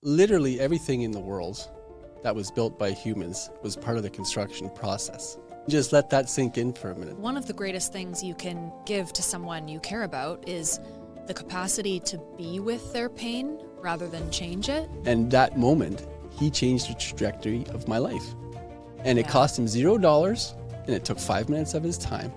literally everything in the world that was built by humans was part of the construction process. Just let that sink in for a minute. One of the greatest things you can give to someone you care about is the capacity to be with their pain rather than change it. And that moment, he changed the trajectory of my life. And it cost him $0, and it took 5 minutes of his time,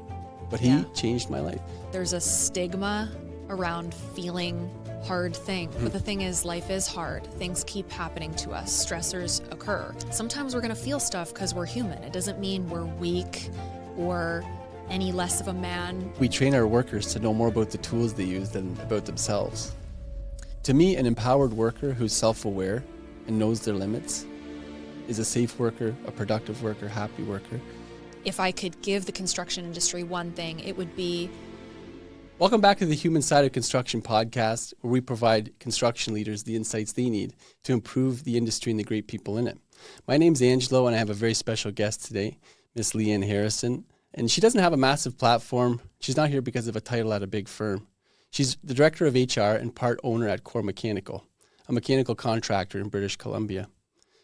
but he changed my life. There's a stigma around feeling hard things, but the thing is, life is hard. Things keep happening to us. Stressors occur. Sometimes we're gonna feel stuff because we're human. It doesn't mean we're weak or any less of a man. We train our workers to know more about the tools they use than about themselves. To me, an empowered worker who's self-aware and knows their limits is a safe worker, a productive worker, happy worker. If I could give the construction industry one thing, it would be... Welcome back to the Human Side of Construction podcast, where we provide construction leaders the insights they need to improve the industry and the great people in it. My name's Angelo, and I have a very special guest today, Miss Leighann Harrison. And she doesn't have a massive platform. She's not here because of a title at a big firm. She's the director of HR and part owner at Core Mechanical, a mechanical contractor in British Columbia.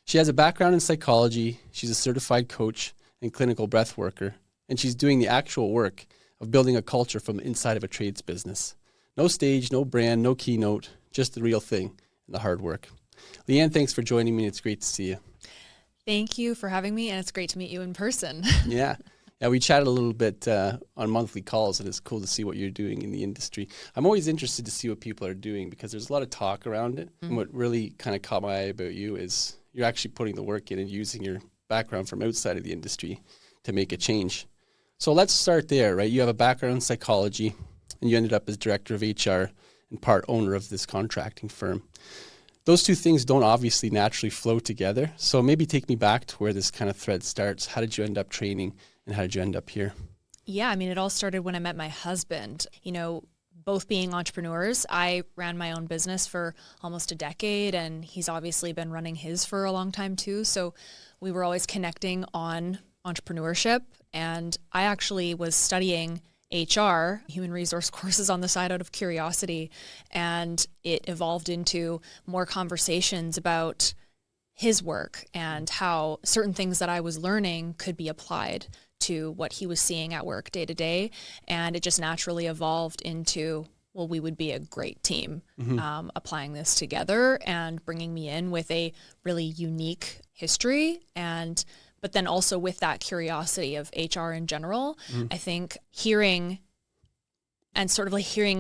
She has a background in psychology. She's a certified coach and clinical breath worker, and she's doing the actual work of building a culture from the inside of a trades business. No stage, no brand, no keynote, just the real thing and the hard work. Leighann, thanks for joining me. It's great to see you. Thank you for having me, and it's great to meet you in person. Yeah, we chatted a little bit on monthly calls, and it's cool to see what you're doing in the industry. I'm always interested to see what people are doing because there's a lot of talk around it. And what really kind of caught my eye about you is you're actually putting the work in and using your background from outside of the industry to make a change. So let's start there, right? You have a background in psychology, and you ended up as director of HR and part owner of this contracting firm. Those two things don't obviously naturally flow together. So maybe take me back to where this kind of thread starts. How did you end up training, and how did you end up here? Yeah, I mean, it all started when I met my husband. You know, both being entrepreneurs, I ran my own business for almost a decade, and he's obviously been running his for a long time too. So we were always connecting on entrepreneurship. And I actually was studying HR, human resource courses on the side out of curiosity. And it evolved into more conversations about his work and how certain things that I was learning could be applied to what he was seeing at work day to day. And it just naturally evolved into, well, we would be a great team applying this together and bringing me in with a really unique history but then also with that curiosity of HR in general. I think hearing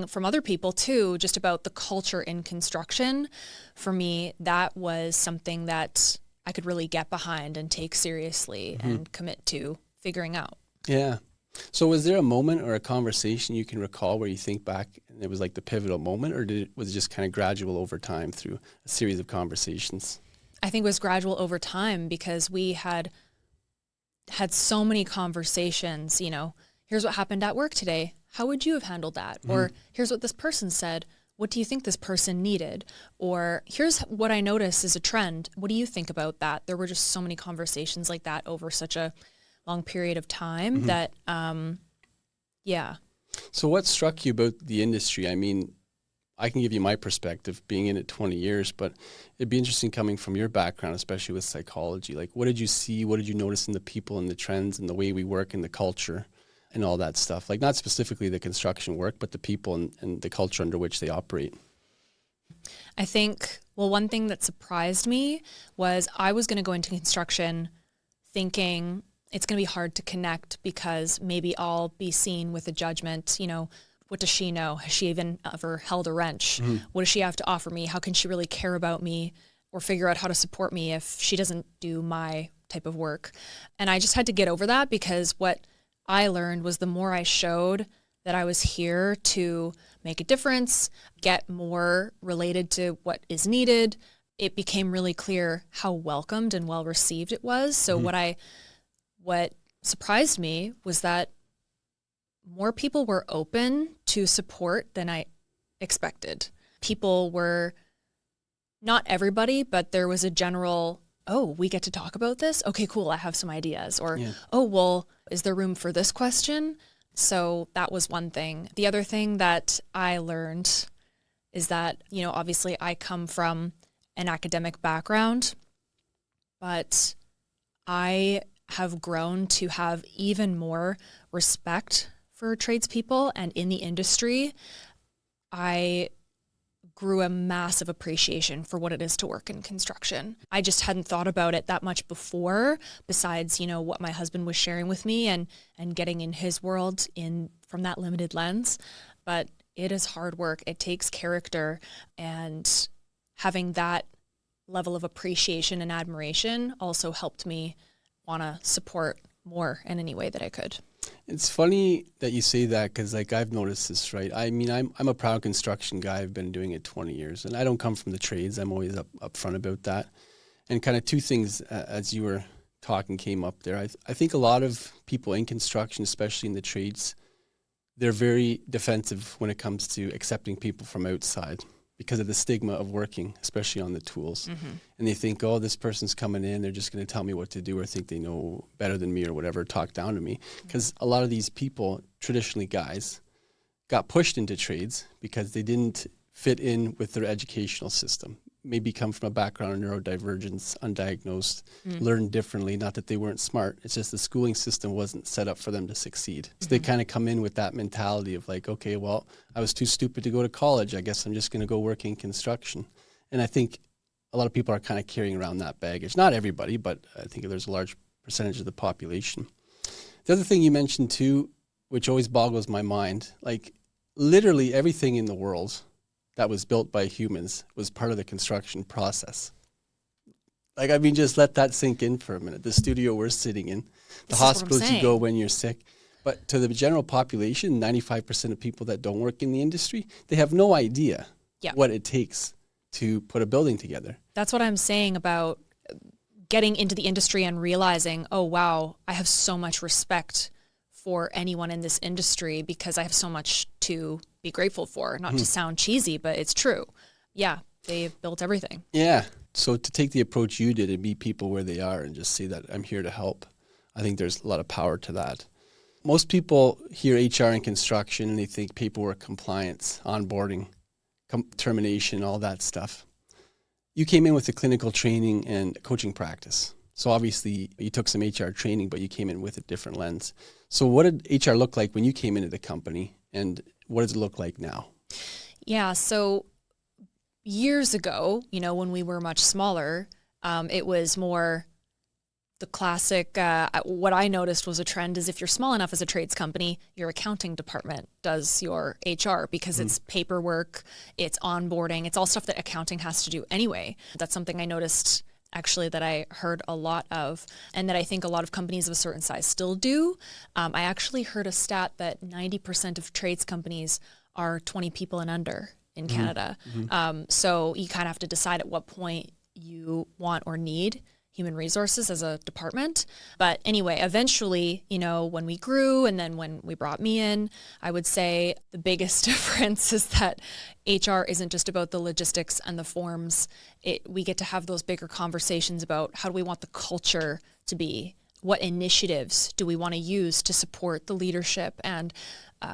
from other people too, just about the culture in construction, for me, that was something that I could really get behind and take seriously and commit to figuring out. Yeah. So was there a moment or a conversation you can recall where you think back and it was like the pivotal moment, or was it just kind of gradual over time through a series of conversations? I think it was gradual over time because we had so many conversations, you know, here's what happened at work today. How would you have handled that? Or here's what this person said. What do you think this person needed? Or here's what I noticed is a trend. What do you think about that? There were just so many conversations like that over such a long period of time that, yeah. So what struck you about the industry? I mean, I can give you my perspective being in it 20 years, but it'd be interesting coming from your background, especially with psychology. Like, what did you see? What did you notice in the people and the trends and the way we work and the culture and all that stuff? Like, not specifically the construction work, but the people and the culture under which they operate. I think, well, one thing that surprised me was I was going to go into construction thinking it's going to be hard to connect because maybe I'll be seen with a judgment, you know, what does she know? Has she even ever held a wrench? What does she have to offer me? How can she really care about me or figure out how to support me if she doesn't do my type of work? And I just had to get over that because what I learned was the more I showed that I was here to make a difference, get more related to what is needed, it became really clear how welcomed and well received it was. So what surprised me was that more people were open to support than I expected. People were, not everybody, but there was a general, oh, we get to talk about this? Okay, cool, I have some ideas. Or, oh, well, is there room for this question? So that was one thing. The other thing that I learned is that, you know, obviously I come from an academic background, but I have grown to have even more respect for tradespeople, and in the industry, I grew a massive appreciation for what it is to work in construction. I just hadn't thought about it that much before, besides, what my husband was sharing with me and getting in his world from that limited lens. But it is hard work. It takes character, and having that level of appreciation and admiration also helped me want to support more in any way that I could. It's funny that you say that, because I've noticed this, right? I mean, I'm a proud construction guy. I've been doing it 20 years, and I don't come from the trades. I'm always upfront about that. And kind of two things as you were talking came up there. I think a lot of people in construction, especially in the trades, they're very defensive when it comes to accepting people from outside because of the stigma of working, especially on the tools. Mm-hmm. And they think, oh, this person's coming in, they're just going to tell me what to do, or think they know better than me or whatever, talk down to me. Because a lot of these people, traditionally guys, got pushed into trades because they didn't fit in with their educational system. Maybe come from a background of neurodivergence, undiagnosed, learned differently. Not that they weren't smart. It's just the schooling system wasn't set up for them to succeed. So they kind of come in with that mentality of okay, well, I was too stupid to go to college. I guess I'm just going to go work in construction. And I think a lot of people are kind of carrying around that baggage. Not everybody, but I think there's a large percentage of the population. The other thing you mentioned too, which always boggles my mind, literally everything in the world that was built by humans was part of the construction process. Just let that sink in for a minute. The studio we're sitting in, the hospitals you go when you're sick. But to the general population, 95% of people that don't work in the industry, they have no idea what it takes to put a building together. That's what I'm saying about getting into the industry and realizing, oh, wow, I have so much respect for anyone in this industry because I have so much to be grateful for. Not to sound cheesy, but it's true. Yeah, they built everything. Yeah. So to take the approach you did and meet people where they are and just say that I'm here to help, I think there's a lot of power to that. Most people hear HR in construction and they think paperwork, compliance, onboarding, termination, all that stuff. You came in with the clinical training and coaching practice. So obviously you took some HR training, but you came in with a different lens. So what did HR look like when you came into the company, and what does it look like now? Yeah, so years ago, when we were much smaller, it was more the classic, what I noticed was a trend is if you're small enough as a trades company, your accounting department does your HR because it's paperwork, it's onboarding, it's all stuff that accounting has to do anyway. That's something I noticed actually that I heard a lot of, and that I think a lot of companies of a certain size still do. I actually heard a stat that 90% of trades companies are 20 people and under in Canada. So you kind of have to decide at what point you want or need human resources as a department. But anyway, eventually, when we grew and then when we brought me in, I would say the biggest difference is that HR isn't just about the logistics and the forms. We get to have those bigger conversations about how do we want the culture to be? What initiatives do we want to use to support the leadership and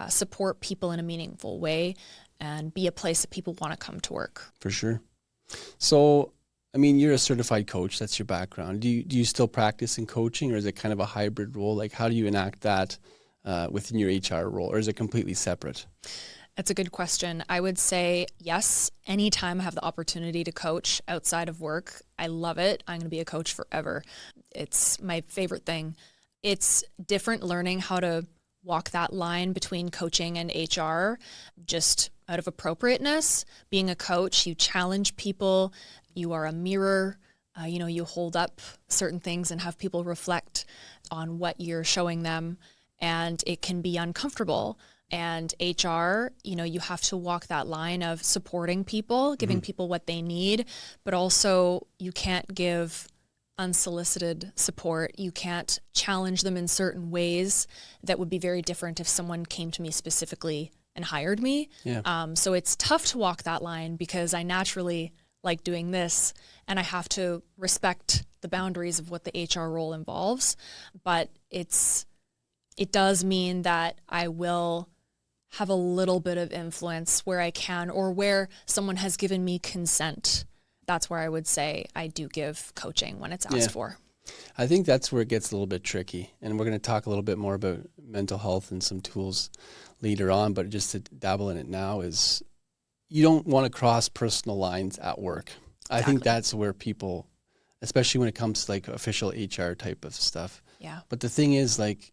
support people in a meaningful way and be a place that people want to come to work? For sure. So, you're a certified coach. That's your background. Do you still practice in coaching, or is it kind of a hybrid role? How do you enact that within your HR role, or is it completely separate? That's a good question. I would say yes. Anytime I have the opportunity to coach outside of work, I love it. I'm going to be a coach forever. It's my favorite thing. It's different learning how to walk that line between coaching and HR, just out of appropriateness. Being a coach, you challenge people. You are a mirror. You hold up certain things and have people reflect on what you're showing them. And it can be uncomfortable. And HR, you have to walk that line of supporting people, giving people what they need, but also you can't give unsolicited support. You can't challenge them in certain ways that would be very different if someone came to me specifically and hired me. Yeah. So it's tough to walk that line because I naturally like doing this and I have to respect the boundaries of what the HR role involves. But it does mean that I will have a little bit of influence where I can, or where someone has given me consent. that's where I would say I do give coaching when it's asked for. I think that's where it gets a little bit tricky. And we're going to talk a little bit more about mental health and some tools later on, but just to dabble in it now is you don't want to cross personal lines at work. I think that's where people, especially when it comes to like official HR type of stuff. Yeah. But the thing is, like,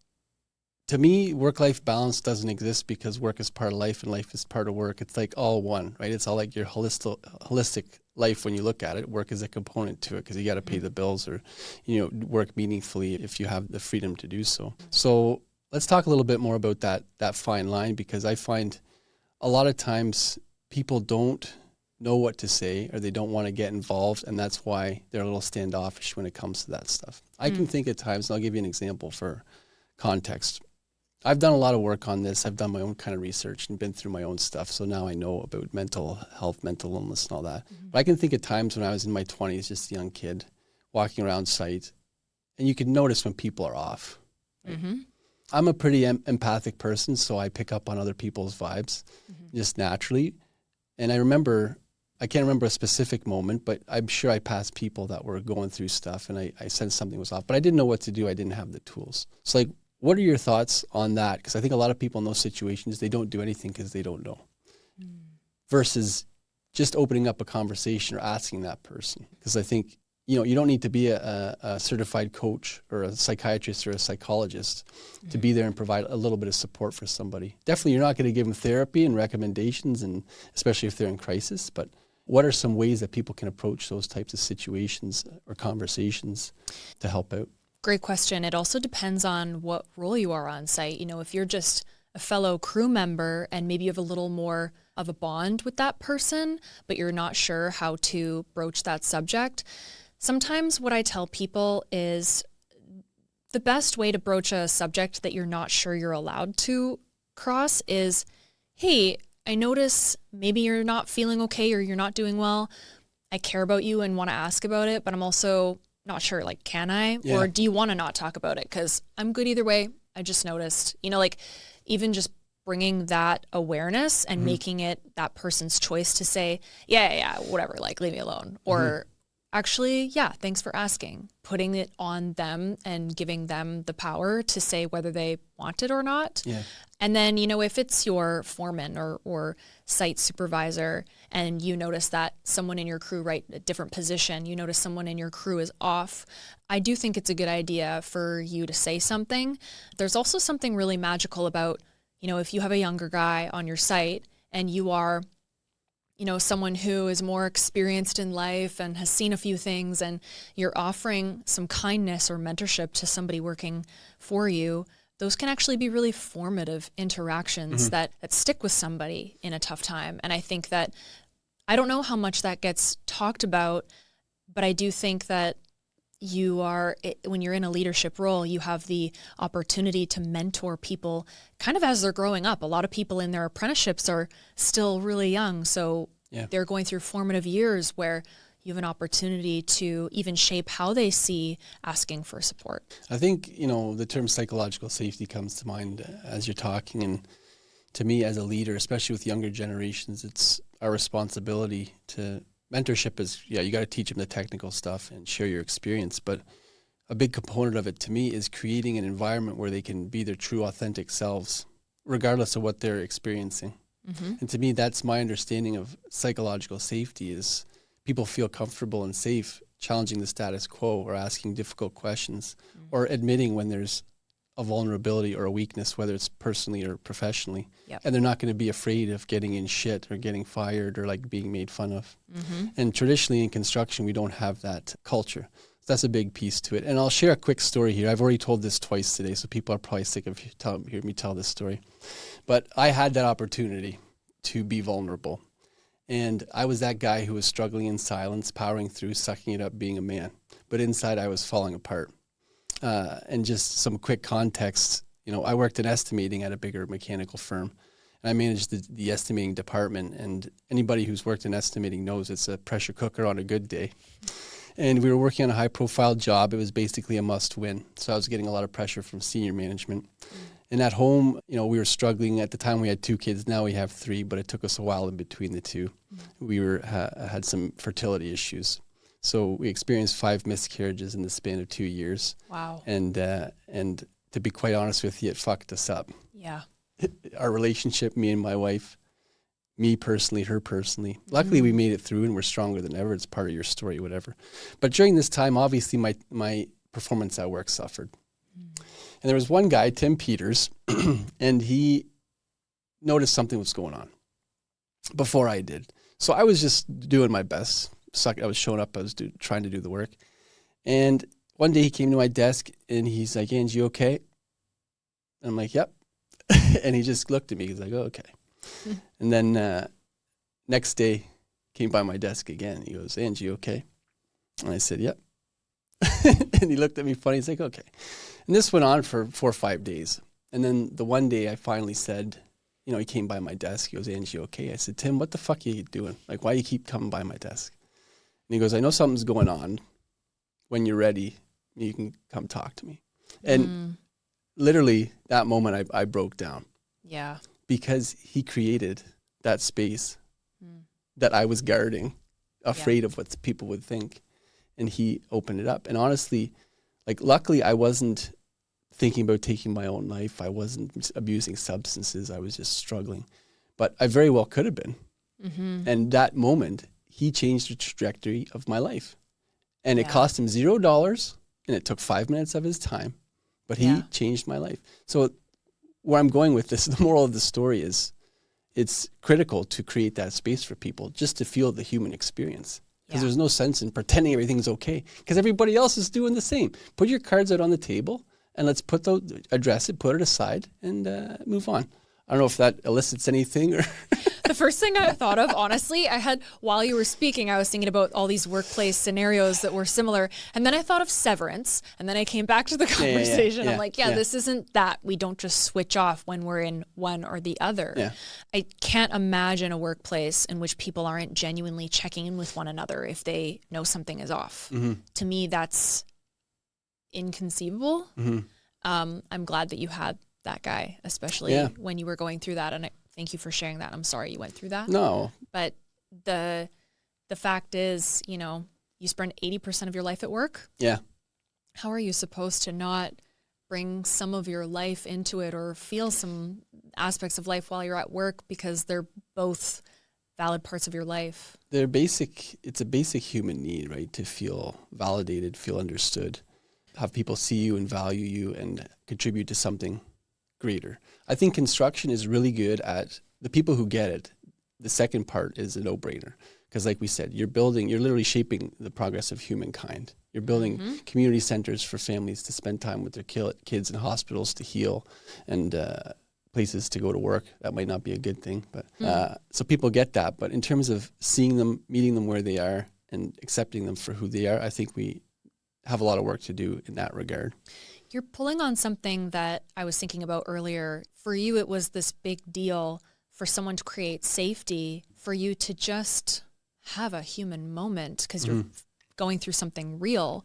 to me, work-life balance doesn't exist because work is part of life and life is part of work. It's like all one, right? It's all like your holistic life when you look at it. Work is a component to it because you got to pay the bills or, work meaningfully if you have the freedom to do so. So let's talk a little bit more about that fine line, because I find a lot of times people don't know what to say or they don't want to get involved, and that's why they're a little standoffish when it comes to that stuff. I can think at times, and I'll give you an example for context. I've done a lot of work on this. I've done my own kind of research and been through my own stuff. So now I know about mental health, mental illness and all that. But I can think of times when I was in my 20s, just a young kid, walking around site, and you can notice when people are off. Right? I'm a pretty empathic person, so I pick up on other people's vibes just naturally. And I can't remember a specific moment, but I'm sure I passed people that were going through stuff and I sensed something was off, but I didn't know what to do. I didn't have the tools. So like, what are your thoughts on that? Because I think a lot of people in those situations, they don't do anything because they don't know. Versus just opening up a conversation or asking that person. Because I think, you don't need to be a certified coach or a psychiatrist or a psychologist to be there and provide a little bit of support for somebody. Definitely, you're not going to give them therapy and recommendations, and especially if they're in crisis. But what are some ways that people can approach those types of situations or conversations to help out? Great question. It also depends on what role you are on site. If you're just a fellow crew member and maybe you have a little more of a bond with that person, but you're not sure how to broach that subject. Sometimes what I tell people is the best way to broach a subject that you're not sure you're allowed to cross is, hey, I notice maybe you're not feeling okay or you're not doing well. I care about you and want to ask about it, but I'm also not sure, like, can I? Yeah. Or do you want to not talk about it? Because I'm good either way. I just noticed, even just bringing that awareness and making it that person's choice to say, yeah, whatever, like, leave me alone. Or actually, yeah, thanks for asking. Putting it on them and giving them the power to say whether they want it or not. Yeah. And then, if it's your foreman or site supervisor and you notice that someone in your crew, right, a different position, you notice someone in your crew is off, I do think it's a good idea for you to say something. There's also something really magical about, if you have a younger guy on your site and you are, someone who is more experienced in life and has seen a few things, and you're offering some kindness or mentorship to somebody working for you, those can actually be really formative interactions that stick with somebody in a tough time. And I think that, I don't know how much that gets talked about, but I do think that when you're in a leadership role, you have the opportunity to mentor people kind of as they're growing up. A lot of people in their apprenticeships are still really young. So they're going through formative years where you have an opportunity to even shape how they see asking for support. I think, the term psychological safety comes to mind as you're talking. And to me, as a leader, especially with younger generations, it's our responsibility to mentorship is, you got to teach them the technical stuff and share your experience. But a big component of it to me is creating an environment where they can be their true, authentic selves, regardless of what they're experiencing. And to me, that's my understanding of psychological safety is people feel comfortable and safe challenging the status quo or asking difficult questions or admitting when there's a vulnerability or a weakness, whether it's personally or professionally. Yep. And they're not going to be afraid of getting in shit or getting fired or like being made fun of. And traditionally in construction, we don't have that culture. So that's a big piece to it. And I'll share a quick story here. I've already told this twice today, so people are probably sick of hearing me tell this story. But I had that opportunity to be vulnerable. And I was that guy who was struggling in silence, powering through, sucking it up, being a man. But inside I was falling apart. And just some quick context, I worked in estimating at a bigger mechanical firm. And I managed the estimating department. And anybody who's worked in estimating knows it's a pressure cooker on a good day. And we were working on a high-profile job. It was basically a must-win. So I was getting a lot of pressure from senior management. And at home, you know, we were struggling. At the time, we had 2 kids. Now we have 3, but it took us a while in between the 2. We had some fertility issues. So we experienced 5 miscarriages in the span of 2 years. Wow. And to be quite honest with you, it fucked us up. Yeah. Our relationship, me and my wife, me personally, her personally. Luckily, we made it through and we're stronger than ever. It's part of your story, whatever. But during this time, obviously, my performance at work suffered. And there was one guy, Tim Peters, and he noticed something was going on before I did. So I was just doing my best. I was showing up. I was trying to do the work. And one day he came to my desk and he's like, "Angie, you okay?" And I'm like, "Yep." And he just looked at me. He's like, "Oh, okay." And then next day came by my desk again. He goes, "Angie, you okay?" And I said, "Yep." And he looked at me funny. He's like, "Okay." And this went on for 4 or 5 days. And then the one day I finally said, you know, he came by my desk. He goes, "Angie, you okay?" I said, "Tim, what the fuck are you doing? Like, why do you keep coming by my desk?" And he goes, "I know something's going on. When you're ready, you can come talk to me." And literally that moment I broke down. Yeah. Because he created that space that I was guarding, afraid of what people would think. And he opened it up. And honestly, like, luckily I wasn't thinking about taking my own life. I wasn't abusing substances. I was just struggling. But I very well could have been. And that moment, he changed the trajectory of my life. And it cost him $0, and it took 5 minutes of his time. But he changed my life. So where I'm going with this, the moral of the story is it's critical to create that space for people just to feel the human experience. Because there's no sense in pretending everything's okay, because everybody else is doing the same. Put your cards out on the table and let's address it, put it aside, and move on. I don't know if that elicits anything or... The first thing I thought of, honestly, while you were speaking, I was thinking about all these workplace scenarios that were similar. And then I thought of Severance. And then I came back to the conversation. I'm like, this isn't that. We don't just switch off when we're in one or the other. Yeah. I can't imagine a workplace in which people aren't genuinely checking in with one another if they know something is off. To me, that's inconceivable. I'm glad that you had that guy, especially when you were going through that. And thank you for sharing that. I'm sorry you went through that. No. But the fact is, you know, you spend 80% of your life at work. Yeah. How are you supposed to not bring some of your life into it or feel some aspects of life while you're at work, because they're both valid parts of your life? It's a basic human need, right? To feel validated, feel understood, have people see you and value you and contribute to something greater. I think construction is really good at the people who get it. The second part is a no-brainer, because like we said, you're literally shaping the progress of humankind. You're building community centers for families to spend time with their kids, and hospitals to heal, and places to go to work. That might not be a good thing, but so people get that. But in terms of seeing them, meeting them where they are, and accepting them for who they are, I think we have a lot of work to do in that regard. You're pulling on something that I was thinking about earlier. For you, it was this big deal for someone to create safety, for you to just have a human moment because you're going through something real.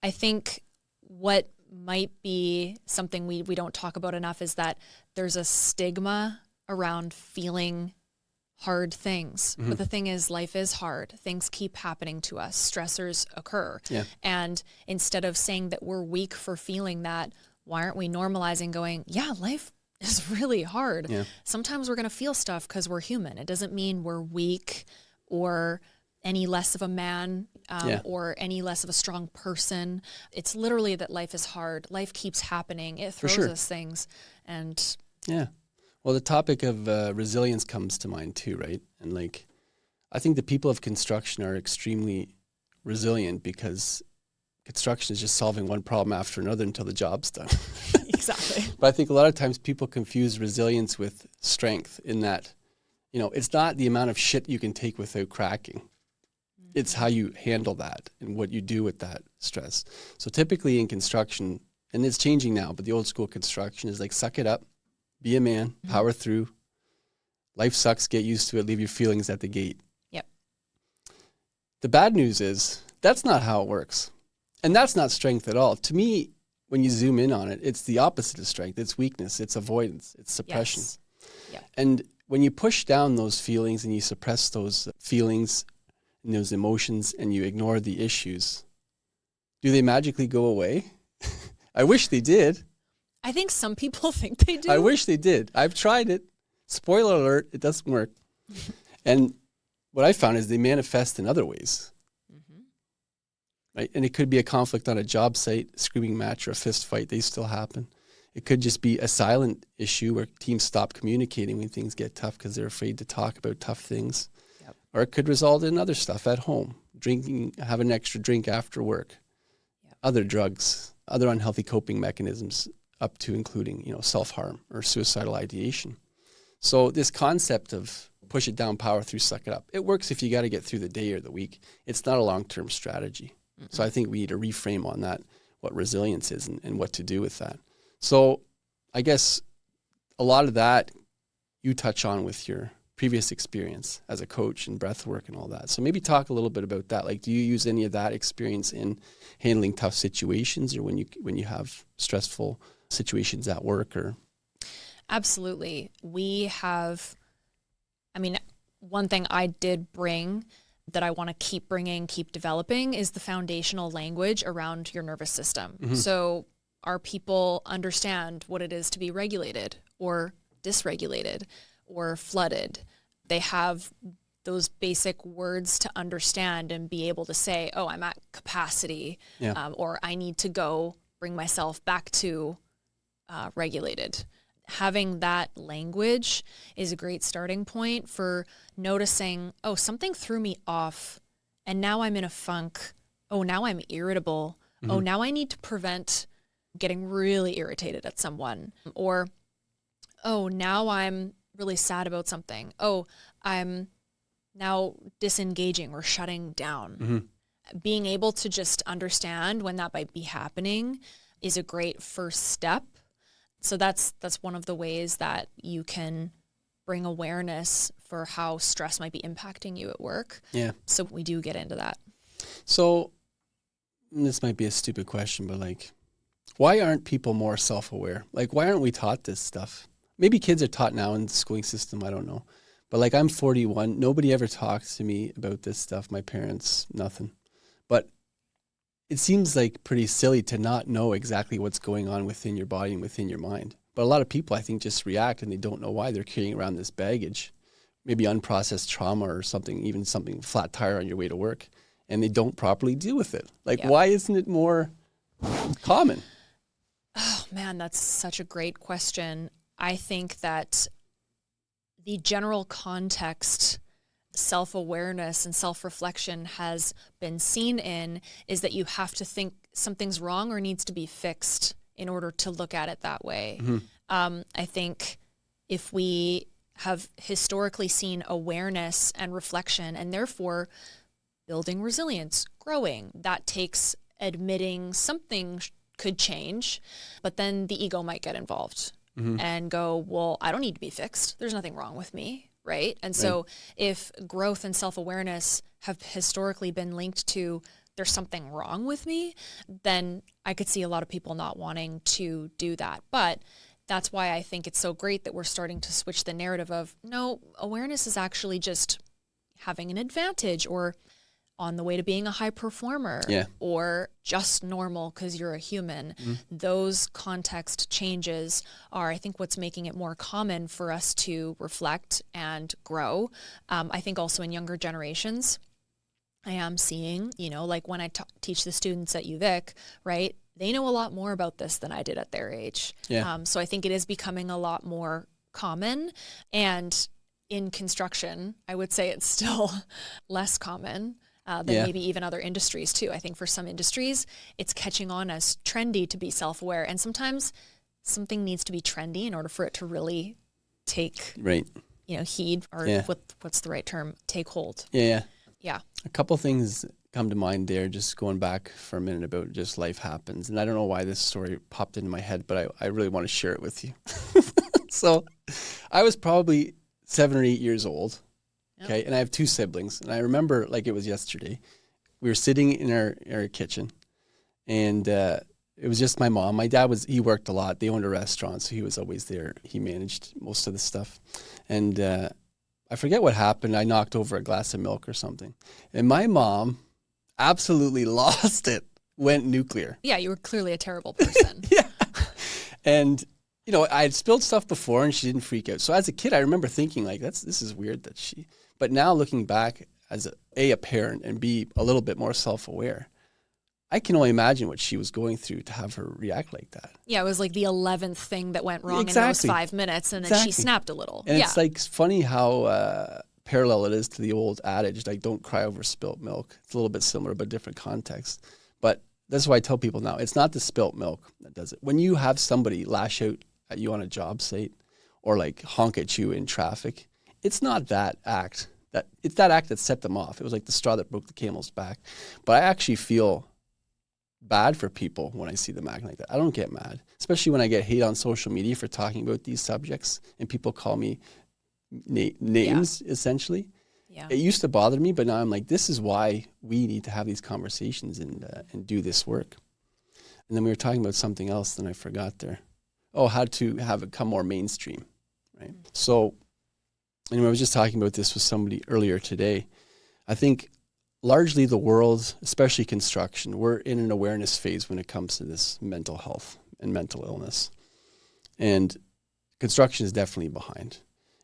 I think what might be something we don't talk about enough is that there's a stigma around feeling hard things. But the thing is, life is hard. Things keep happening to us. Stressors occur. Yeah. And instead of saying that we're weak for feeling that, why aren't we normalizing going, yeah, life is really hard. Yeah. Sometimes we're going to feel stuff because we're human. It doesn't mean we're weak or any less of a man or any less of a strong person. It's literally that life is hard. Life keeps happening. It throws us things. And yeah. Well, the topic of resilience comes to mind too, right? And like, I think the people of construction are extremely resilient because construction is just solving one problem after another until the job's done. Exactly. But I think a lot of times people confuse resilience with strength, in that, you know, it's not the amount of shit you can take without cracking. It's how you handle that and what you do with that stress. So typically in construction, and it's changing now, but the old school construction is like, suck it up. Be a man, power through. Life sucks, get used to it, leave your feelings at the gate. Yep. The bad news is that's not how it works. And that's not strength at all. To me, when you zoom in on it, it's the opposite of strength. It's weakness, it's avoidance, it's suppression. Yes. Yep. And when you push down those feelings and you suppress those feelings and those emotions and you ignore the issues, do they magically go away? I wish they did. I think some people think they do. I wish they did. I've tried it. Spoiler alert, it doesn't work. And what I found is they manifest in other ways. Mm-hmm. Right? And it could be a conflict on a job site, a screaming match or a fist fight. They still happen. It could just be a silent issue where teams stop communicating when things get tough because they're afraid to talk about tough things. Yep. Or it could result in other stuff at home, drinking, have an extra drink after work, Yep. other drugs, other unhealthy coping mechanisms, up to including, self-harm or suicidal ideation. So this concept of push it down, power through, suck it up, it works if you got to get through the day or the week. It's not a long-term strategy. Mm-hmm. So I think we need to reframe on that, what resilience is and what to do with that. So I guess a lot of that you touch on with your previous experience as a coach and breath work and all that. So maybe talk a little bit about that. Like, do you use any of that experience in handling tough situations or when you have stressful situations at work? Or Absolutely. One thing I did bring that I want to keep bringing, keep developing is the foundational language around your nervous system. Mm-hmm. So our people understand what it is to be regulated or dysregulated or flooded. They have those basic words to understand and be able to say, oh, I'm at capacity, or I need to go bring myself back to regulated. Having that language is a great starting point for noticing, oh, something threw me off and now I'm in a funk. Oh, now I'm irritable. Mm-hmm. Oh, now I need to prevent getting really irritated at someone. Or, oh, now I'm really sad about something. Oh, I'm now disengaging or shutting down. Mm-hmm. Being able to just understand when that might be happening is a great first step. So that's one of the ways that you can bring awareness for how stress might be impacting you at work. Yeah. So we do get into that. So this might be a stupid question, but why aren't people more self-aware? Why aren't we taught this stuff? Maybe kids are taught now in the schooling system, I don't know. But I'm 41, nobody ever talks to me about this stuff. My parents, nothing. But it seems pretty silly to not know exactly what's going on within your body and within your mind. But a lot of people, I think, just react and they don't know why they're carrying around this baggage, maybe unprocessed trauma or something, even something flat tire on your way to work, and they don't properly deal with it. Why isn't it more common? Oh, man, that's such a great question. I think that the general context self-awareness and self-reflection has been seen in is that you have to think something's wrong or needs to be fixed in order to look at it that way. Mm-hmm. I think if we have historically seen awareness and reflection and therefore building resilience, growing, that takes admitting something could change, but then the ego might get involved and go, well, I don't need to be fixed. There's nothing wrong with me. Right. And so if growth and self-awareness have historically been linked to there's something wrong with me, then I could see a lot of people not wanting to do that. But that's why I think it's so great that we're starting to switch the narrative of, no, awareness is actually just having an advantage or on the way to being a high performer or just normal because you're a human. Mm-hmm. Those context changes are, I think, what's making it more common for us to reflect and grow. I think also in younger generations, I am seeing, when I teach the students at UVic, right, they know a lot more about this than I did at their age. Yeah. So I think it is becoming a lot more common. And in construction, I would say it's still less common than maybe even other industries too. I think for some industries, it's catching on as trendy to be self-aware. And sometimes something needs to be trendy in order for it to really take heed or what's the right term? Take hold. Yeah. Yeah. A couple things come to mind there, just going back for a minute about just life happens. And I don't know why this story popped into my head, but I really want to share it with you. So I was probably 7 or 8 years old. Okay. And I have 2 siblings. And I remember like it was yesterday. We were sitting in our kitchen and it it was just my mom. My dad he worked a lot. They owned a restaurant, so he was always there. He managed most of the stuff. And I forget what happened. I knocked over a glass of milk or something. And my mom absolutely lost it, went nuclear. Yeah, you were clearly a terrible person. Yeah. And, you know, I had spilled stuff before and she didn't freak out. So as a kid, I remember thinking like, this is weird that but now looking back as a parent and B, a little bit more self-aware, I can only imagine what she was going through to have her react like that. Yeah, it was like the 11th thing that went wrong in those 5 minutes, and then she snapped a little. And it's like funny how parallel it is to the old adage, like don't cry over spilt milk. It's a little bit similar, but different context. But that's why I tell people now, it's not the spilt milk that does it. When you have somebody lash out at you on a job site or like honk at you in traffic, it's not that act. It's that act that set them off. It was like the straw that broke the camel's back. But I actually feel bad for people when I see them acting like that. I don't get mad, especially when I get hate on social media for talking about these subjects and people call me names, essentially. Yeah. It used to bother me, but now I'm like, this is why we need to have these conversations and do this work. And then we were talking about something else, then I forgot there. Oh, how to have it come more mainstream, right? So, anyway, I was just talking about this with somebody earlier today. I think largely the world, especially construction, we're in an awareness phase when it comes to this mental health and mental illness. And construction is definitely behind.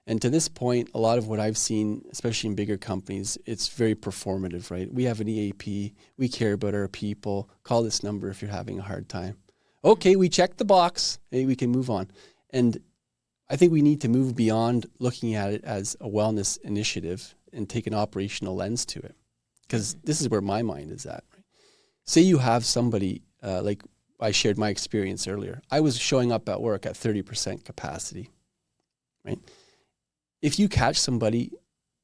And to this point, a lot of what I've seen, especially in bigger companies, it's very performative, right? We have an EAP. We care about our people. Call this number if you're having a hard time. Okay, we checked the box. Hey, we can move on. And I think we need to move beyond looking at it as a wellness initiative and take an operational lens to it. Because this is where my mind is at. Right? Say you have somebody, like I shared my experience earlier. I was showing up at work at 30% capacity, right? If you catch somebody,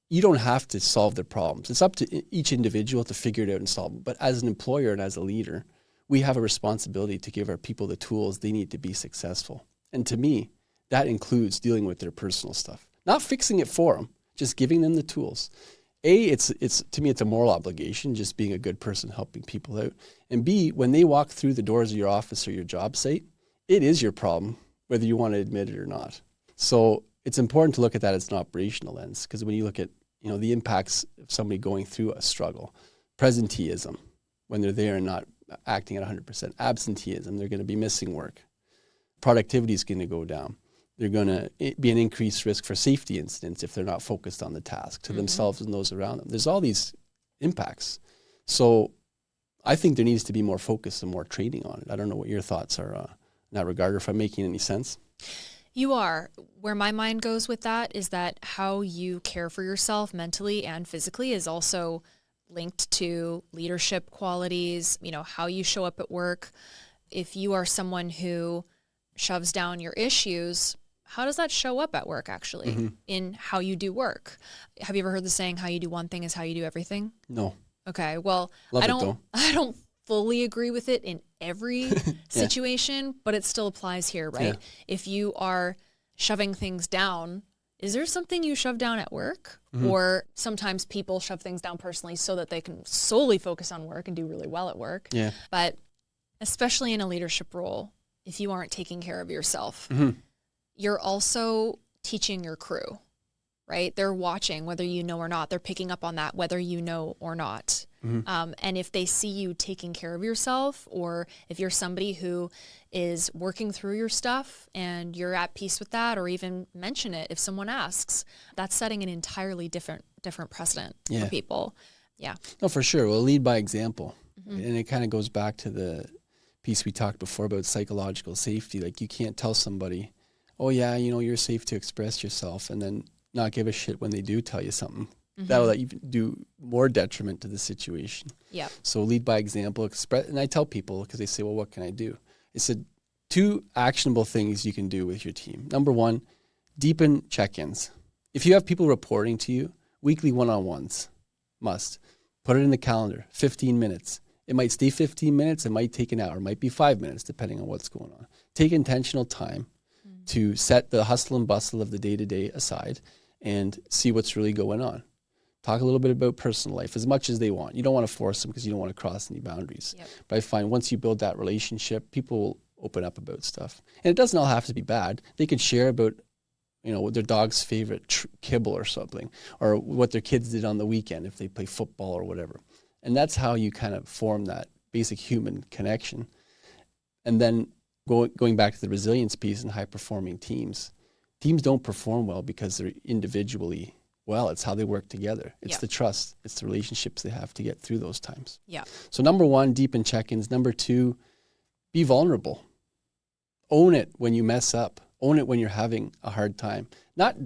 you don't have to solve their problems. It's up to each individual to figure it out and solve them. But as an employer and as a leader, we have a responsibility to give our people the tools they need to be successful. And to me, that includes dealing with their personal stuff. Not fixing it for them, just giving them the tools. It's to me, it's a moral obligation, just being a good person, helping people out. And B, when they walk through the doors of your office or your job site, it is your problem, whether you want to admit it or not. So it's important to look at that as an operational lens, because when you look at, you know, the impacts of somebody going through a struggle, presenteeism, when they're there and not acting at 100%, absenteeism, they're going to be missing work. Productivity is going to go down. They're going to be an increased risk for safety incidents if they're not focused on the task to themselves and those around them. There's all these impacts. So I think there needs to be more focus and more training on it. I don't know what your thoughts are in that regard, or if I'm making any sense. You are. Where my mind goes with that is that how you care for yourself mentally and physically is also linked to leadership qualities, you know, how you show up at work. If you are someone who shoves down your issues, how does that show up at work actually in how you do work? Have you ever heard the saying, how you do one thing is how you do everything? No. Okay. Well, I don't fully agree with it in every situation, but it still applies here, right? Yeah. If you are shoving things down, is there something you shove down at work? Or sometimes people shove things down personally so that they can solely focus on work and do really well at work. Yeah. But especially in a leadership role, if you aren't taking care of yourself, you're also teaching your crew, right? They're watching whether you know or not. They're picking up on that whether you know or not. And if they see you taking care of yourself, or if you're somebody who is working through your stuff and you're at peace with that, or even mention it if someone asks, that's setting an entirely different precedent for people. Yeah. No, for sure. We'll lead by example. And it kind of goes back to the piece we talked before about psychological safety. Like, you can't tell somebody, oh yeah, you know, you're safe to express yourself, and then not give a shit when they do tell you something. That'll let you do more detriment to the situation. Yeah. So lead by example, express. And I tell people, because they say, well, what can I do? I said, 2 actionable things you can do with your team. Number 1, deepen check-ins. If you have people reporting to you, weekly one-on-ones, must. Put it in the calendar, 15 minutes. It might stay 15 minutes, it might take an hour, it might be 5 minutes, depending on what's going on. Take intentional time to set the hustle and bustle of the day-to-day aside and see what's really going on. Talk a little bit about personal life as much as they want. You don't want to force them because you don't want to cross any boundaries. Yep. But I find once you build that relationship, people will open up about stuff. And it doesn't all have to be bad. They could share about, what their dog's favorite kibble or something, or what their kids did on the weekend if they play football or whatever. And that's how you kind of form that basic human connection. And then going back to the resilience piece and high-performing teams don't perform well because they're individually well. It's how they work together. It's the trust. It's the relationships they have to get through those times. Yeah. So number one, deepen check-ins. Number two, be vulnerable. Own it when you mess up. Own it when you're having a hard time.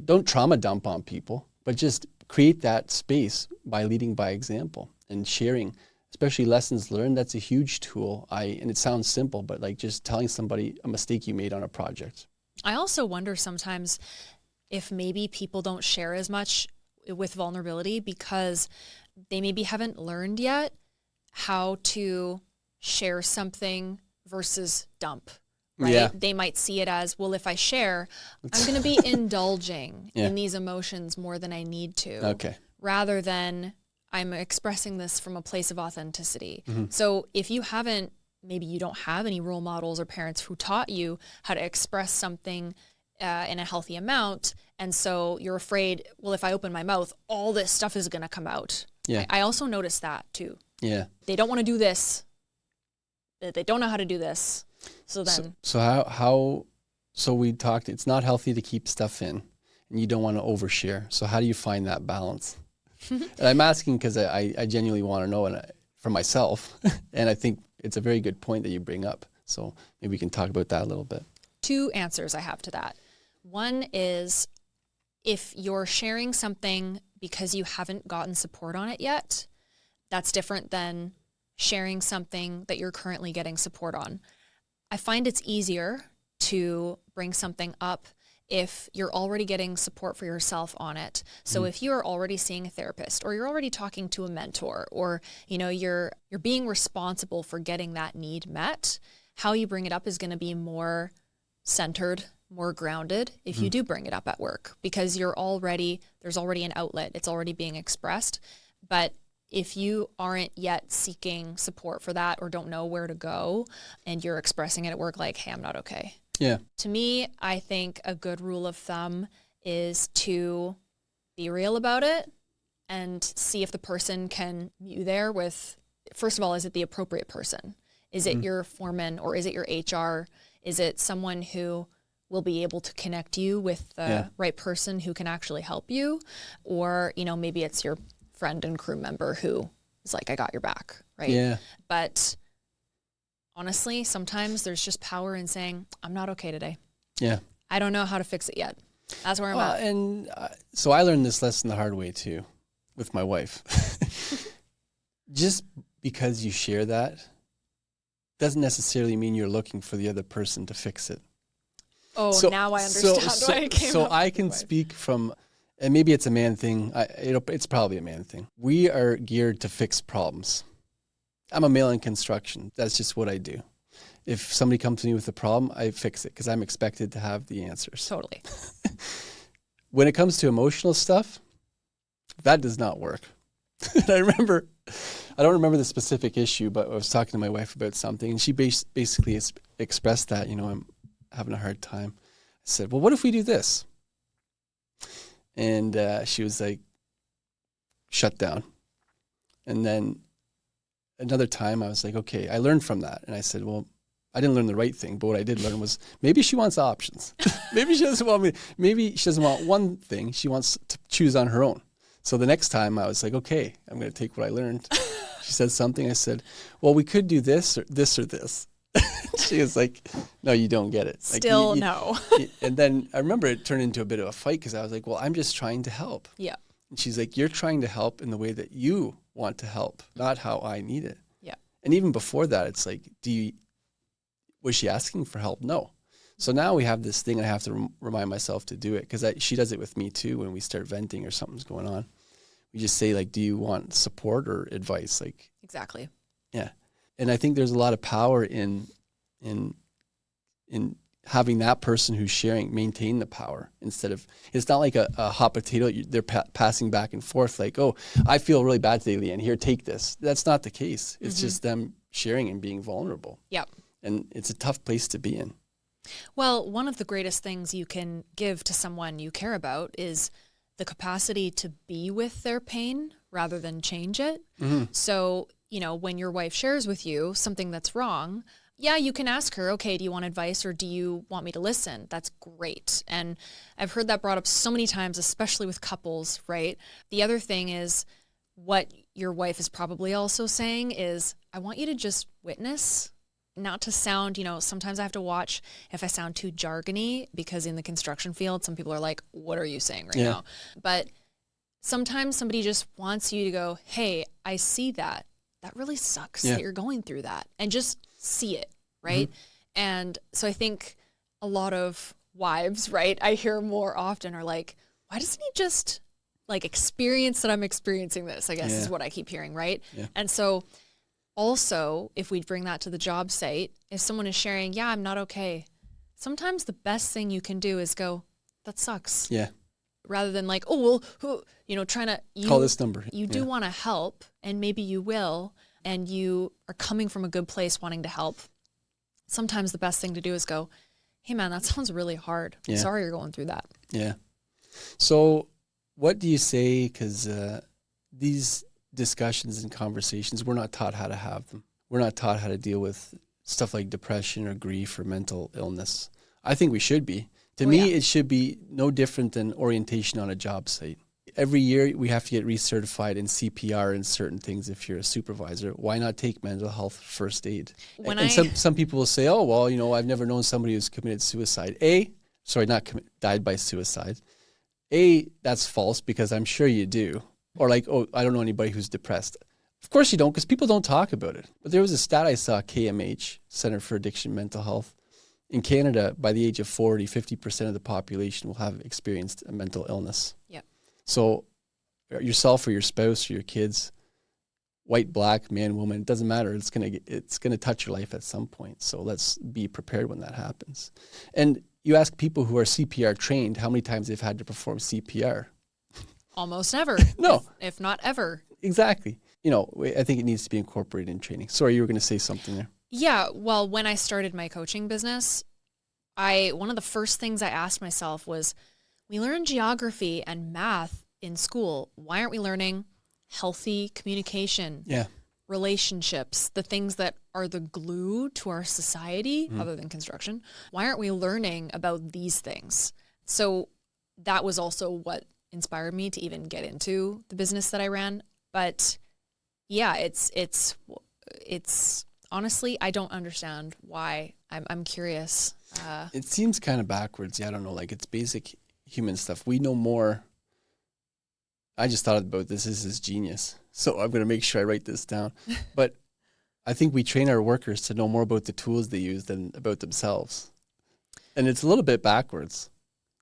Don't trauma dump on people, but just create that space by leading by example and sharing, especially lessons learned. That's a huge tool. And it sounds simple, but like just telling somebody a mistake you made on a project. I also wonder sometimes if maybe people don't share as much with vulnerability because they maybe haven't learned yet how to share something versus dump, right? Yeah. They might see it as, well, if I share, I'm going to be indulging in these emotions more than I need to, rather than I'm expressing this from a place of authenticity. Mm-hmm. So if maybe you don't have any role models or parents who taught you how to express something in a healthy amount. And so you're afraid, well, if I open my mouth, all this stuff is going to come out. Yeah. I also noticed that too. Yeah. They don't want to do this. They don't know how to do this. So then. So we talked, it's not healthy to keep stuff in and you don't want to overshare. So how do you find that balance? And I'm asking because I genuinely want to know for myself. And I think it's a very good point that you bring up. So maybe we can talk about that a little bit. 2 answers I have to that. One is if you're sharing something because you haven't gotten support on it yet, that's different than sharing something that you're currently getting support on. I find it's easier to bring something up if you're already getting support for yourself on it. So if you're already seeing a therapist or you're already talking to a mentor or, you're being responsible for getting that need met, how you bring it up is going to be more centered, more grounded if you do bring it up at work because there's already an outlet. It's already being expressed. But if you aren't yet seeking support for that or don't know where to go and you're expressing it at work like, hey, I'm not okay. Yeah. To me, I think a good rule of thumb is to be real about it and see if the person can meet you there with, first of all, is it the appropriate person? Is it your foreman or is it your HR? Is it someone who will be able to connect you with the right person who can actually help you? Or, maybe it's your friend and crew member who is like, I got your back, right? Yeah. But honestly, sometimes there's just power in saying, I'm not okay today. Yeah. I don't know how to fix it yet. That's where I'm at. And so I learned this lesson the hard way too with my wife. Just because you share that doesn't necessarily mean you're looking for the other person to fix it. Oh, now I understand why it came up. So I can speak from, and maybe it's a man thing. It's probably a man thing. We are geared to fix problems. I'm a male in construction. That's just what I do. If somebody comes to me with a problem, I fix it because I'm expected to have the answers. Totally. When it comes to emotional stuff, that does not work. And I don't remember the specific issue, but I was talking to my wife about something, and she basically expressed that, I'm having a hard time. I said, well, what if we do this? And she was like, shut down. And then another time I was like, okay, I learned from that. And I said, well, I didn't learn the right thing, but what I did learn was maybe she wants options. Maybe she doesn't want one thing. She wants to choose on her own. So the next time I was like, okay, I'm going to take what I learned. She said something. I said, well, we could do this or this or this. She was like, no, you don't get it. Still no. And then I remember it turned into a bit of a fight because I was like, well, I'm just trying to help. Yeah. And she's like, you're trying to help in the way that you want to help, not how I need it. Yeah. And even before that, it's like, was she asking for help? No. So now we have this thing, and I have to remind myself to do it because she does it with me too when we start venting or something's going on. We just say, like, do you want support or advice? Like, exactly. Yeah. And I think there's a lot of power in having that person who's sharing maintain the power instead of, it's not like a hot potato they're passing back and forth like, oh, I feel really bad today, Leighann, here, take this. That's not the case. It's just them sharing and being vulnerable. Yep. And it's a tough place to be in. Well, one of the greatest things you can give to someone you care about is the capacity to be with their pain rather than change it. So, you know, when your wife shares with you something that's wrong, yeah, you can ask her, okay, do you want advice or do you want me to listen? That's great. And I've heard that brought up so many times, especially with couples, right? The other thing is what your wife is probably also saying is, I want you to just witness, not to sound, you know, sometimes I have to watch if I sound too jargony because in the construction field, some people are like, what are you saying right now? But sometimes somebody just wants you to go, hey, I see that. That really sucks that you're going through that. And just see it, right? And so I think a lot of wives, right, I hear more often are like, why doesn't he just like experience that I'm experiencing this, I guess is what I keep hearing, right? And so also, if we bring that to the job site, if someone is sharing, yeah, I'm not okay, sometimes the best thing you can do is go, that sucks. Yeah. Rather than like, oh, well, who, you know, trying to, call this number. You do want to help, and maybe you will, and you are coming from a good place wanting to help. Sometimes the best thing to do is go, hey man, that sounds really hard. I'm sorry you're going through that. Yeah. So what do you say? Because these discussions and conversations, we're not taught how to have them. We're not taught how to deal with stuff like depression or grief or mental illness. I think we should be. To me, it should be no different than orientation on a job site. Every year we have to get recertified in CPR and certain things if you're a supervisor. Why not take mental health first aid? Some people will say, oh, well, you know, I've never known somebody who's committed suicide. Died by suicide. That's false because I'm sure you do. Or like, oh, I don't know anybody who's depressed. Of course you don't, because people don't talk about it. But there was a stat I saw, KMH, Center for Addiction Mental Health. In Canada, by the age of 40, 50% of the population will have experienced a mental illness. Yep. So yourself or your spouse or your kids, white, black, man, woman, it doesn't matter. It's gonna touch your life at some point. So let's be prepared when that happens. And you ask people who are CPR trained how many times they've had to perform CPR. Almost never. No. If not ever. Exactly. You know, I think it needs to be incorporated in training. Sorry, you were going to say something there. Yeah, well, when I started my coaching business, one of the first things I asked myself was, we learn geography and math in school. Why aren't we learning healthy communication, relationships, the things that are the glue to our society other than construction? Why aren't we learning about these things? So that was also what inspired me to even get into the business that I ran. But yeah, it's honestly, I don't understand why. I'm curious. It seems kind of backwards. Yeah, I don't know. Like, it's basic human stuff. We know more. I just thought about this. This is genius. So I'm going to make sure I write this down. But I think we train our workers to know more about the tools they use than about themselves. And it's a little bit backwards.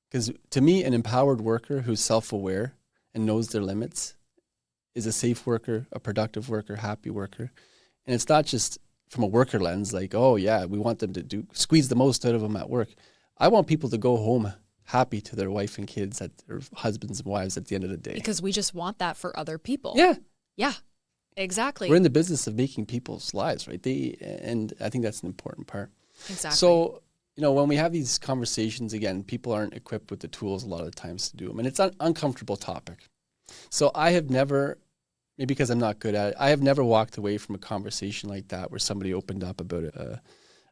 Because to me, an empowered worker who's self-aware and knows their limits is a safe worker, a productive worker, happy worker. And it's not just from a worker lens, like, oh yeah, we want them to squeeze the most out of them at work. I want people to go home happy to their wife and kids, at their husbands and wives at the end of the day. Because we just want that for other people. Yeah. Yeah, exactly. We're in the business of making people's lives, right? And I think that's an important part. Exactly. So, you know, when we have these conversations, again, people aren't equipped with the tools a lot of the times to do them. And it's an uncomfortable topic. So I have never, maybe because I'm not good at it, I have never walked away from a conversation like that where somebody opened up about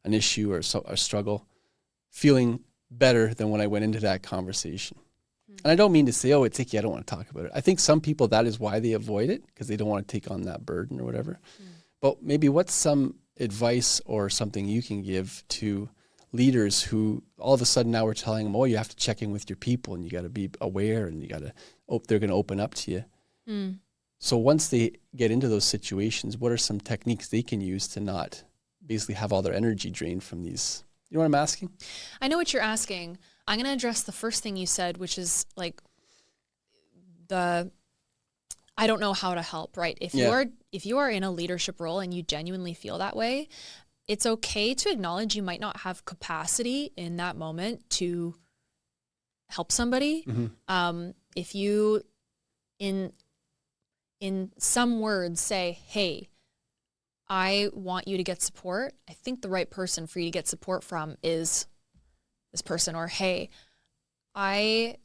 an issue or a struggle feeling better than when I went into that conversation. And I don't mean to say, oh, it's icky, I don't want to talk about it. I think some people, that is why they avoid it, because they don't want to take on that burden or whatever. But maybe what's some advice or something you can give to leaders who all of a sudden now we're telling them, oh, you have to check in with your people and you got to be aware and you got to, they're going to open up to you. So once they get into those situations, what are some techniques they can use to not basically have all their energy drained from these? You know what I'm asking? I know what you're asking. I'm going to address the first thing you said, which is like I don't know how to help, right? If you are in a leadership role and you genuinely feel that way, it's okay to acknowledge you might not have capacity in that moment to help somebody. If you, in some words, say, hey, I want you to get support, I think the right person for you to get support from is this person. Or, hey, I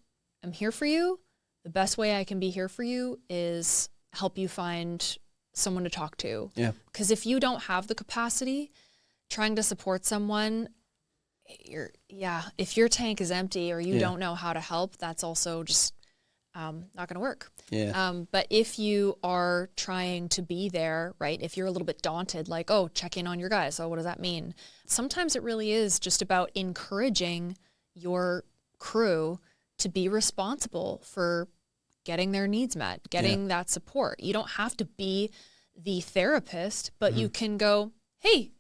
am here for you. The best way I can be here for you is help you find someone to talk to. Yeah. Because if you don't have the capacity, trying to support someone, if your tank is empty or you don't know how to help, that's also just not going to work. Yeah. But if you are trying to be there, right, if you're a little bit daunted, like, oh, check in on your guys, so what does that mean? Sometimes it really is just about encouraging your crew to be responsible for getting their needs met, getting that support. You don't have to be the therapist, but you can go, hey,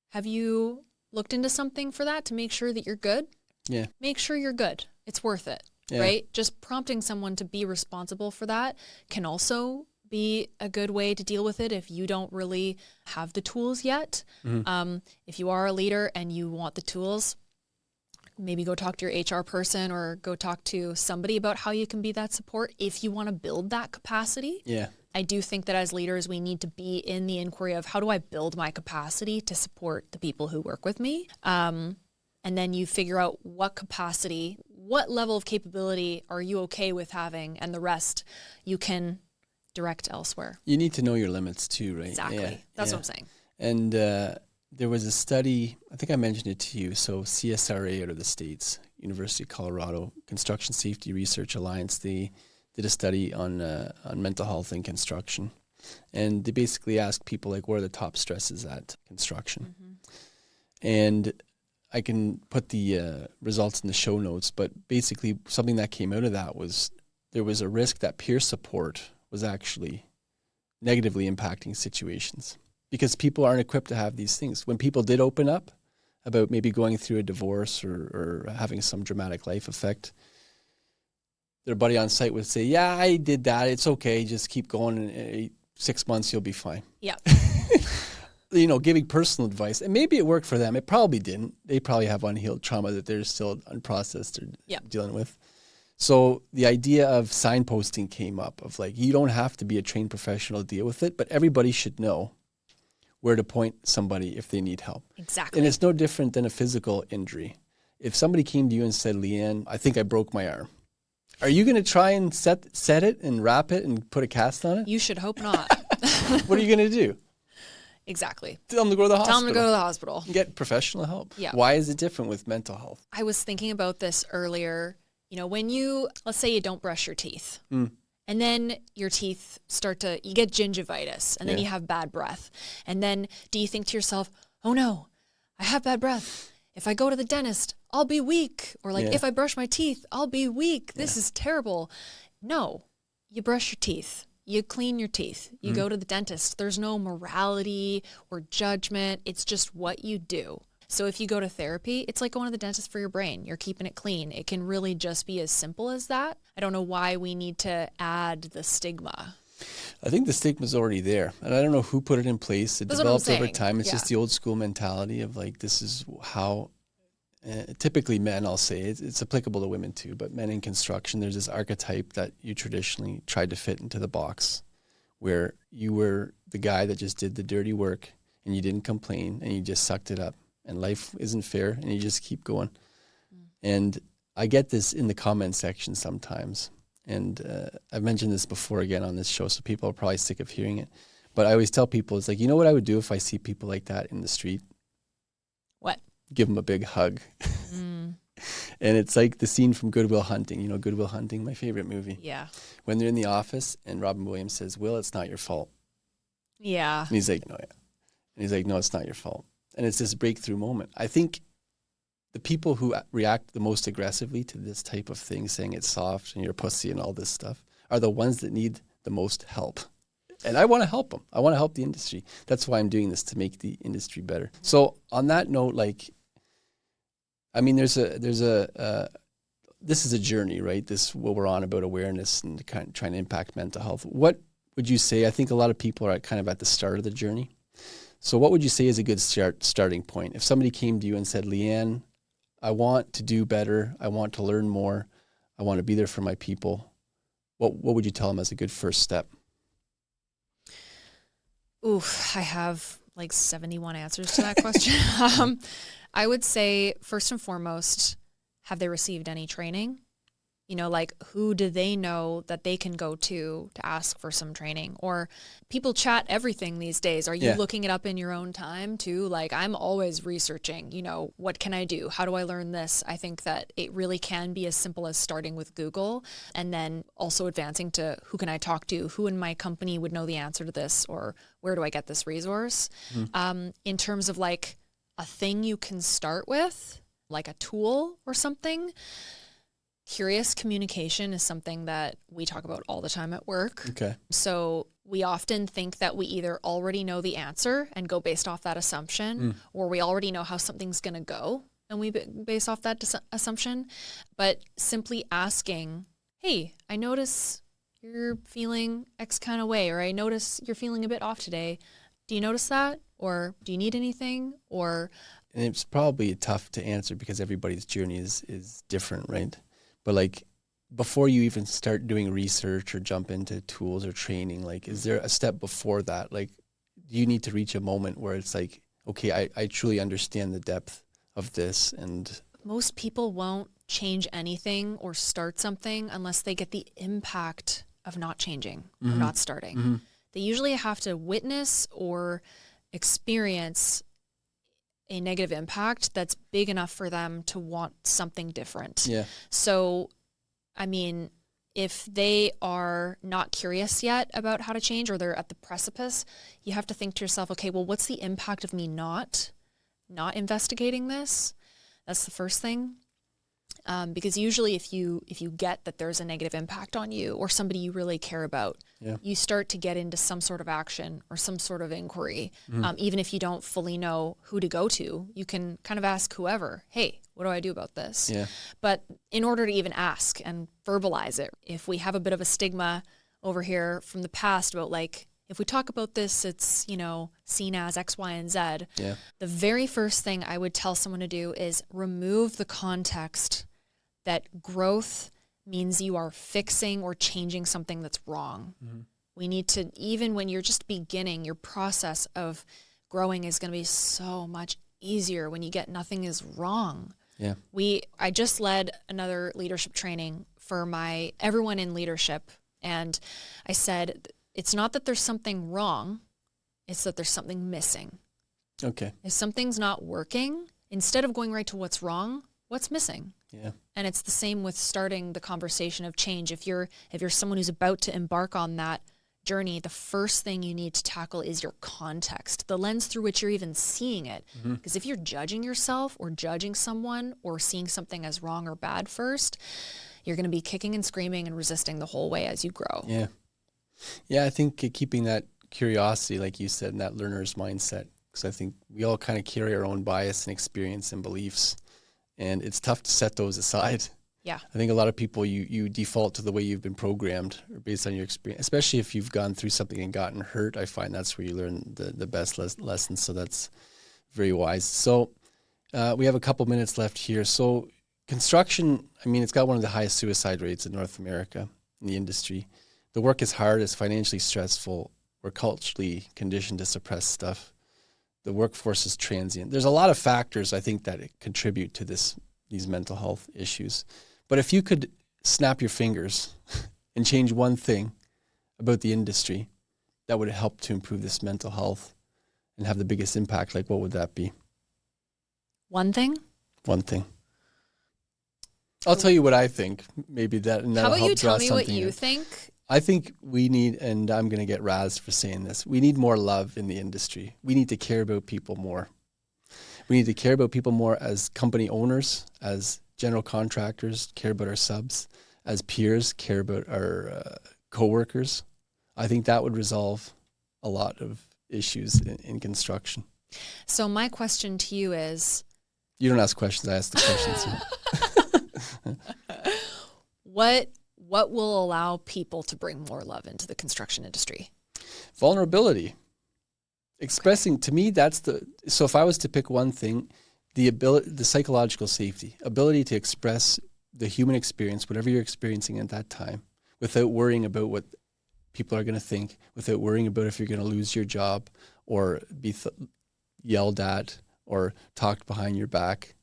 have you looked into something for that to make sure that you're good? Yeah. Make sure you're good. It's worth it, right? Just prompting someone to be responsible for that can also be a good way to deal with it if you don't really have the tools yet. If you are a leader and you want the tools, maybe go talk to your HR person or go talk to somebody about how you can be that support if you want to build that capacity. Yeah. I do think that as leaders, we need to be in the inquiry of how do I build my capacity to support the people who work with me? And then you figure out what capacity, what level of capability are you okay with having, and the rest you can direct elsewhere. You need to know your limits too, right? Exactly. Yeah. That's what I'm saying. And there was a study, I think I mentioned it to you, so CSRA out of the States, University of Colorado, Construction Safety Research Alliance, they did a study on mental health in construction. And they basically asked people, like, what are the top stresses at construction? And I can put the results in the show notes, but basically something that came out of that was there was a risk that peer support was actually negatively impacting situations because people aren't equipped to have these things. When people did open up about maybe going through a divorce or having some dramatic life effect, their buddy on site would say, yeah, I did that. It's okay. Just keep going. In 6 months, you'll be fine. Yeah. You know, giving personal advice. And maybe it worked for them. It probably didn't. They probably have unhealed trauma that they're still unprocessed or dealing with. So the idea of signposting came up of like, you don't have to be a trained professional to deal with it, but everybody should know where to point somebody if they need help. Exactly. And it's no different than a physical injury. If somebody came to you and said, Leighann, I think I broke my arm. Are you going to try and set it and wrap it and put a cast on it? You should hope not. What are you going to do? Exactly. Tell them to go to the hospital. Tell them to go to the hospital. Get professional help. Yeah. Why is it different with mental health? I was thinking about this earlier. You know, when let's say you don't brush your teeth and then your teeth you get gingivitis and then you have bad breath. And then do you think to yourself, oh no, I have bad breath. If I go to the dentist, I'll be weak. Or like, if I brush my teeth, I'll be weak. This is terrible. No, you brush your teeth. You clean your teeth. You go to the dentist. There's no morality or judgment. It's just what you do. So if you go to therapy, it's like going to the dentist for your brain. You're keeping it clean. It can really just be as simple as that. I don't know why we need to add the stigma. I think the stigma's already there. And I don't know who put it in place. It developed over time. It's just the old school mentality of like, this is how, typically men, I'll say, it's applicable to women too, but men in construction, there's this archetype that you traditionally tried to fit into the box where you were the guy that just did the dirty work and you didn't complain and you just sucked it up. And life isn't fair, and you just keep going. And I get this in the comment section sometimes. And I've mentioned this before again on this show, so people are probably sick of hearing it. But I always tell people, it's like, you know what I would do if I see people like that in the street? What? Give them a big hug. And it's like the scene from Good Will Hunting. You know Good Will Hunting, my favorite movie. Yeah. When they're in the office and Robin Williams says, Will, it's not your fault. Yeah. And he's like, no, yeah. And he's like, no, it's not your fault. And it's this breakthrough moment. I think the people who react the most aggressively to this type of thing, saying it's soft and you're a pussy and all this stuff, are the ones that need the most help. And I want to help them. I want to help the industry. That's why I'm doing this, to make the industry better. So on that note, like, I mean, this is a journey, right? What we're on about awareness and kind of trying to impact mental health. What would you say? I think a lot of people are kind of at the start of the journey. So what would you say is a good starting point? If somebody came to you and said, Leighann, I want to do better. I want to learn more. I want to be there for my people. What would you tell them as a good first step? I have like 71 answers to that question. I would say, first and foremost, have they received any training? You know, like who do they know that they can go to ask for some training? Or people chat everything these days. Are you looking it up in your own time too? Like I'm always researching, you know, what can I do? How do I learn this? I think that it really can be as simple as starting with Google and then also advancing to who can I talk to? Who in my company would know the answer to this? Or where do I get this resource? In terms of like a thing you can start with, like a tool or something, curious communication is something that we talk about all the time at work. Okay. So we often think that we either already know the answer and go based off that assumption, or we already know how something's going to go and we base off that assumption. But simply asking, hey, I notice you're feeling X kind of way, or I notice you're feeling a bit off today. Do you notice that? Or do you need anything? Or and it's probably tough to answer because everybody's journey is different, right? But like before you even start doing research or jump into tools or training, like is there a step before that? Like you need to reach a moment where it's like, okay, I truly understand the depth of this. And most people won't change anything or start something unless they get the impact of not changing or not starting. They usually have to witness or experience a negative impact that's big enough for them to want something different. Yeah. So, I mean, if they are not curious yet about how to change or they're at the precipice, you have to think to yourself, okay, well, what's the impact of me not investigating this? That's the first thing. Because usually if you get that there's a negative impact on you or somebody you really care about, you start to get into some sort of action or some sort of inquiry. Even if you don't fully know who to go to, you can kind of ask whoever, hey, what do I do about this? Yeah. But in order to even ask and verbalize it, if we have a bit of a stigma over here from the past about like, if we talk about this, it's, you know, seen as X, Y, and Z. Yeah. The very first thing I would tell someone to do is remove the context that growth means you are fixing or changing something that's wrong. We need to, even when you're just beginning, your process of growing is going to be so much easier when you get nothing is wrong. Yeah. I just led another leadership training for everyone in leadership. And I said, it's not that there's something wrong, it's that there's something missing. Okay. If something's not working, instead of going right to what's wrong, what's missing? Yeah. And it's the same with starting the conversation of change. If you're someone who's about to embark on that journey, the first thing you need to tackle is your context, the lens through which you're even seeing it. Because if you're judging yourself or judging someone or seeing something as wrong or bad first, you're going to be kicking and screaming and resisting the whole way as you grow. Yeah. Yeah, I think keeping that curiosity, like you said, and that learner's mindset, because I think we all kind of carry our own bias and experience and beliefs, and it's tough to set those aside. Yeah. I think a lot of people, you default to the way you've been programmed or based on your experience, especially if you've gone through something and gotten hurt. I find that's where you learn the best lessons, so that's very wise. So we have a couple minutes left here. So construction, I mean, it's got one of the highest suicide rates in North America in the industry. The work is hard, it's financially stressful, we're culturally conditioned to suppress stuff. The workforce is transient. There's a lot of factors, I think, that contribute to these mental health issues. But if you could snap your fingers and change one thing about the industry that would help to improve this mental health and have the biggest impact, like what would that be? One thing? One thing. I'll tell you what I think. Maybe that, and that'll How about help you tell draw me what something you in. think? I think we need, and I'm going to get razzed for saying this, we need more love in the industry. We need to care about people more. We need to care about people more as company owners, as general contractors, care about our subs, as peers, care about our coworkers. I think that would resolve a lot of issues in construction. So my question to you is... You don't ask questions, I ask the questions. What will allow people to bring more love into the construction industry? Vulnerability. Expressing, to me, so if I was to pick one thing, the psychological safety, ability to express the human experience, whatever you're experiencing at that time, without worrying about what people are going to think, without worrying about if you're going to lose your job or be yelled at or talked behind your back.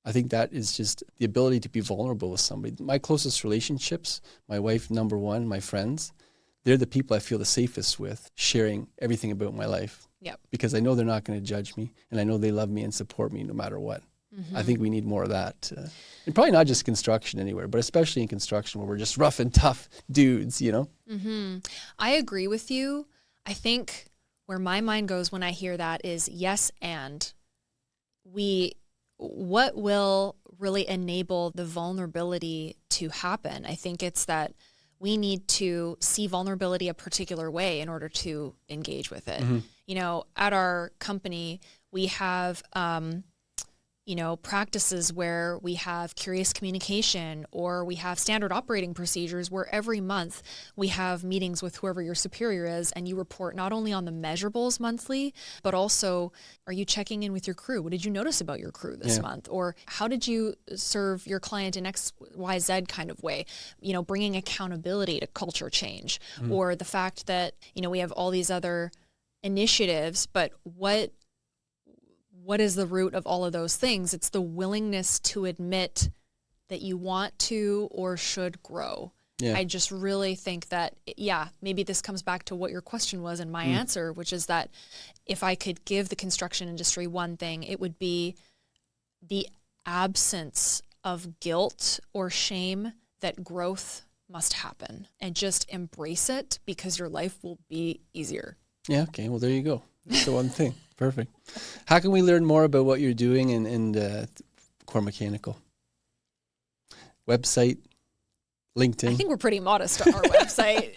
I think that is just the ability to be vulnerable with somebody. My closest relationships, my wife, number one, my friends, they're the people I feel the safest with, sharing everything about my life. Yep. Because I know they're not going to judge me, and I know they love me and support me no matter what. I think we need more of that. And probably not just construction anywhere, but especially in construction where we're just rough and tough dudes, you know? I agree with you. I think where my mind goes when I hear that is yes, and what will really enable the vulnerability to happen? I think it's that we need to see vulnerability a particular way in order to engage with it. You know, at our company, we have, practices where we have curious communication, or we have standard operating procedures where every month we have meetings with whoever your superior is, and you report not only on the measurables monthly, but also, are you checking in with your crew? What did you notice about your crew this month? Or how did you serve your client in XYZ kind of way? You know, bringing accountability to culture change, or the fact that, we have all these other initiatives, but what is the root of all of those things? It's the willingness to admit that you want to or should grow. Yeah. I just really think that, maybe this comes back to what your question was and my answer, which is that if I could give the construction industry one thing, it would be the absence of guilt or shame that growth must happen, and just embrace it, because your life will be easier. Yeah, okay. Well, there you go. That's the one thing. Perfect. How can we learn more about what you're doing in Core Mechanical? Website, LinkedIn? I think we're pretty modest on our website.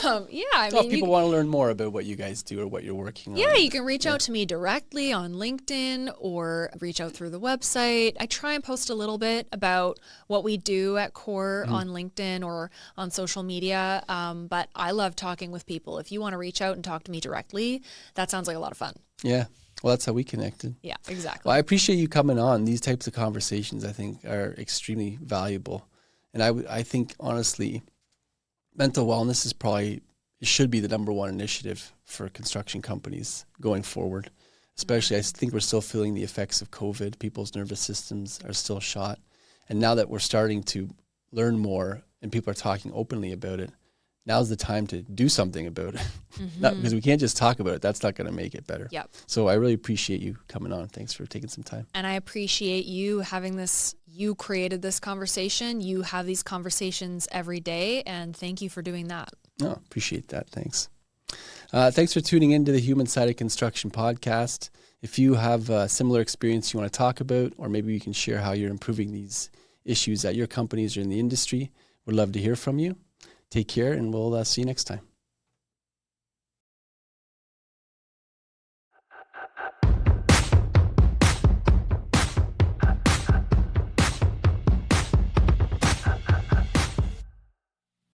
If people want to learn more about what you guys do or what you're working on. Yeah, you can reach out to me directly on LinkedIn, or reach out through the website. I try and post a little bit about what we do at Core on LinkedIn or on social media, but I love talking with people. If you want to reach out and talk to me directly, that sounds like a lot of fun. Yeah. Well, that's how we connected. Yeah, exactly. Well, I appreciate you coming on. These types of conversations, I think, are extremely valuable. And I think, honestly, mental wellness should be the number one initiative for construction companies going forward. Especially, I think we're still feeling the effects of COVID. People's nervous systems are still shot. And now that we're starting to learn more and people are talking openly about it, now's the time to do something about it. Because we can't just talk about it. That's not going to make it better. Yep. So I really appreciate you coming on. Thanks for taking some time. And I appreciate you having this. You created this conversation. You have these conversations every day. And thank you for doing that. Oh, appreciate that. Thanks. Thanks for tuning into the Human Side of Construction podcast. If you have a similar experience you want to talk about, or maybe you can share how you're improving these issues at your companies or in the industry, we'd love to hear from you. Take care, and we'll see you next time.